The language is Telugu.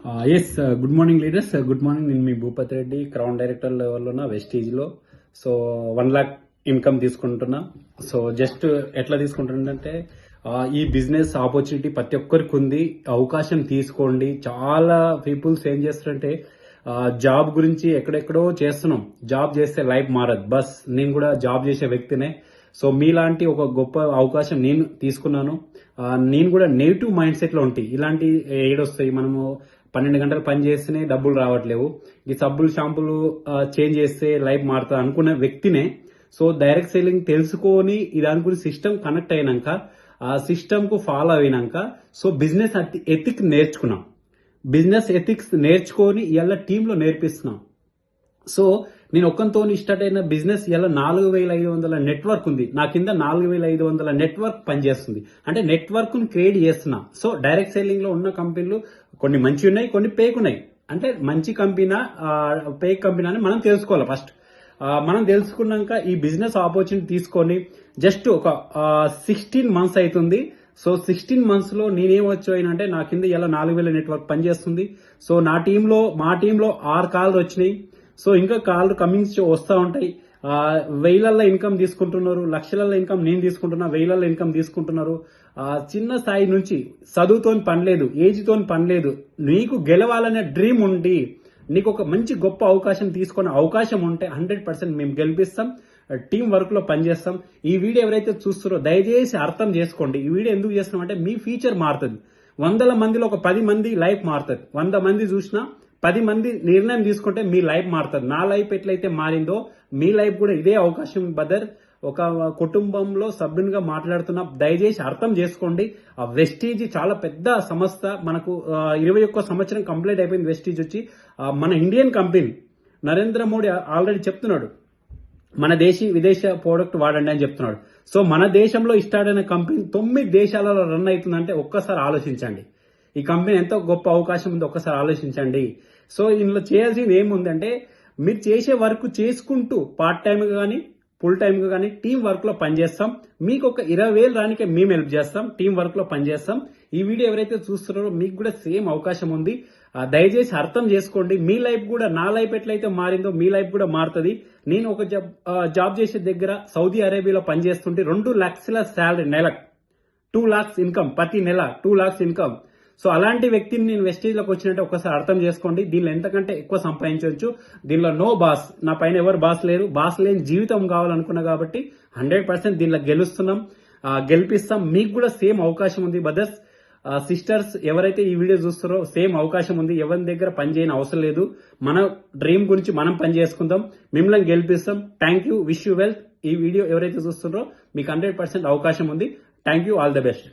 Good morning leaders. Good morning. నేను మీ భూపతి రెడ్డి, క్రౌన్ డైరెక్టర్ లెవెల్లో ఉన్న వెస్టీజ్లో. సో 1 lakh ఇన్కమ్ తీసుకుంటున్నా. సో జస్ట్ ఎట్లా తీసుకుంటుందంటే ఈ బిజినెస్ ఆపర్చునిటీ ప్రతి ఒక్కరికి ఉంది, అవకాశం తీసుకోండి. చాలా పీపుల్స్ ఏం చేస్తారంటే జాబ్ గురించి ఎక్కడెక్కడో చేస్తున్నాం, జాబ్ చేస్తే లైఫ్ మారదు. బస్ నేను కూడా జాబ్ చేసే వ్యక్తినే. సో మీలాంటి ఒక గొప్ప అవకాశం నేను తీసుకున్నాను. నేను కూడా నెగిటివ్ మైండ్ సెట్లో ఉంటాయి. ఇలాంటి ఏడొస్తాయి, మనము 12 గంటలు పని చేస్తేనే డబ్బులు రావట్లేవు, ఈ సబ్బులు షాంపులు చేంజ్ చేస్తే లైఫ్ మారుతుంది అనుకున్న వ్యక్తినే. సో డైరెక్ట్ సెల్లింగ్ తెలుసుకొని దాని గురించి సిస్టమ్ కనెక్ట్ అయినాక, ఆ సిస్టమ్ కు ఫాలో అయినాక, సో బిజినెస్ ఎథిక్స్ నేర్చుకున్నాం. బిజినెస్ ఎథిక్స్ నేర్చుకొని ఇలా టీంలో నేర్పిస్తున్నాం. సో నేను ఒక్కంతో స్టార్ట్ అయిన బిజినెస్ ఇలా 4500 నెట్వర్క్ ఉంది. నా కింద 4500 నెట్వర్క్ పనిచేస్తుంది. అంటే నెట్వర్క్ ను క్రియేట్ చేస్తున్నా. సో డైరెక్ట్ సెల్లింగ్ లో ఉన్న కంపెనీలు కొన్ని మంచి ఉన్నాయి, కొన్ని పేక్ ఉన్నాయి. అంటే మంచి కంపెనీ, పేక్ కంపెనీ అని మనం తెలుసుకోవాలి ఫస్ట్. మనం తెలుసుకున్నాక ఈ బిజినెస్ ఆపర్చునిటీ తీసుకొని జస్ట్ ఒక 16 months అవుతుంది. సో 16 months లో నేనేం వచ్చానంటే నా కింద ఇలా 4000 నెట్వర్క్ పనిచేస్తుంది. సో మా టీంలో 6 కాళ్ళు వచ్చినాయి. సో ఇంకా కాళ్ళు కమింగ్స్ వస్తూ ఉంటాయి. 1000 ఇన్కమ్ తీసుకుంటున్నారు, లక్షలలో ఇన్కమ్ నేను తీసుకుంటున్నా, 1000 ఇన్కమ్ తీసుకుంటున్నారు. చిన్న స్థాయి నుంచి చదువుతో పని లేదు, ఏజ్తో పని లేదు. నీకు గెలవాలనే డ్రీమ్ ఉండి నీకు ఒక మంచి గొప్ప అవకాశం తీసుకునే అవకాశం ఉంటే 100% మేము గెలిపిస్తాం. టీం వర్క్ లో పనిచేస్తాం. ఈ వీడియో ఎవరైతే చూస్తారో దయచేసి అర్థం చేసుకోండి. ఈ వీడియో ఎందుకు చేస్తున్నాం అంటే మీ ఫ్యూచర్ మారుతుంది. 100 మందిలో ఒక 10 మంది లైఫ్ మారుతుంది. 100 మంది చూసినా 10 మంది నిర్ణయం తీసుకుంటే మీ లైఫ్ మారుతుంది. నా లైఫ్ ఎట్లయితే మారిందో మీ లైఫ్ కూడా ఇదే అవకాశం బదర్. ఒక కుటుంబంలో సభ్యునిగా మాట్లాడుతున్నా, దయచేసి అర్థం చేసుకోండి. ఆ వెస్టీజ్ చాలా పెద్ద సంస్థ. మనకు 21 సంవత్సరం కంప్లీట్ అయిపోయింది వెస్టీజ్ వచ్చి. మన Indian company. Narendra Modi already చెప్తున్నాడు, మన విదేశ ప్రోడక్ట్ వాడండి అని చెప్తున్నాడు. సో మన దేశంలో స్టార్ట్ అయిన కంపెనీ 9 దేశాలలో రన్ అవుతుందంటే ఒక్కసారి ఆలోచించండి. ఈ కంపెనీ ఎంతో గొప్ప అవకాశం ఉంది, ఒక్కసారి ఆలోచించండి. సో ఇందులో చేయాల్సింది ఏముందంటే మీరు చేసే వర్క్ చేసుకుంటూ పార్ట్ టైం కానీ ఫుల్ టైం కానీ టీం వర్క్ లో పనిచేస్తాం. మీకు ఒక 20,000 రానికే మేము హెల్ప్ చేస్తాం, టీం వర్క్ లో పనిచేస్తాం. ఈ వీడియో ఎవరైతే చూస్తున్నారో మీకు కూడా సేమ్ అవకాశం ఉంది. దయచేసి అర్థం చేసుకోండి. మీ లైఫ్ కూడా నా లైఫ్ ఎట్లయితే మారిందో మీ లైఫ్ కూడా మారుతుంది. నేను ఒక జాబ్ చేసే దగ్గర సౌదీ అరేబియాలో పనిచేస్తుంటే 2 లక్షల శాలరీ, నెలకు 2 lakhs ఇన్కమ్, ప్రతి నెల 2 lakhs ఇన్కమ్. సో అలాంటి వ్యక్తిని నేను వెస్టేజ్ లోకి వచ్చినట్టే ఒకసారి అర్థం చేసుకోండి. దీనిలో ఎంతకంటే ఎక్కువ సంపాదించవచ్చు. దీనిలో నో బాస్, నా పైన ఎవరు బాస్ లేరు. బాస్ లేని జీవితం కావాలనుకున్నా కాబట్టి 100% దీనిలో గెలుస్తున్నాం, గెలిపిస్తాం. మీకు కూడా సేమ్ అవకాశం ఉంది బ్రదర్స్, సిస్టర్స్. ఎవరైతే ఈ వీడియో చూస్తారో సేమ్ అవకాశం ఉంది. ఎవరి దగ్గర పని చేయని అవసరం లేదు. మన డ్రీమ్ గురించి మనం పని చేసుకుందాం, మిమ్మల్ని గెలిపిస్తాం. Thank you, wish you wealth. ఈ వీడియో ఎవరైతే చూస్తున్నారో మీకు 100% అవకాశం ఉంది. Thank you, all the best.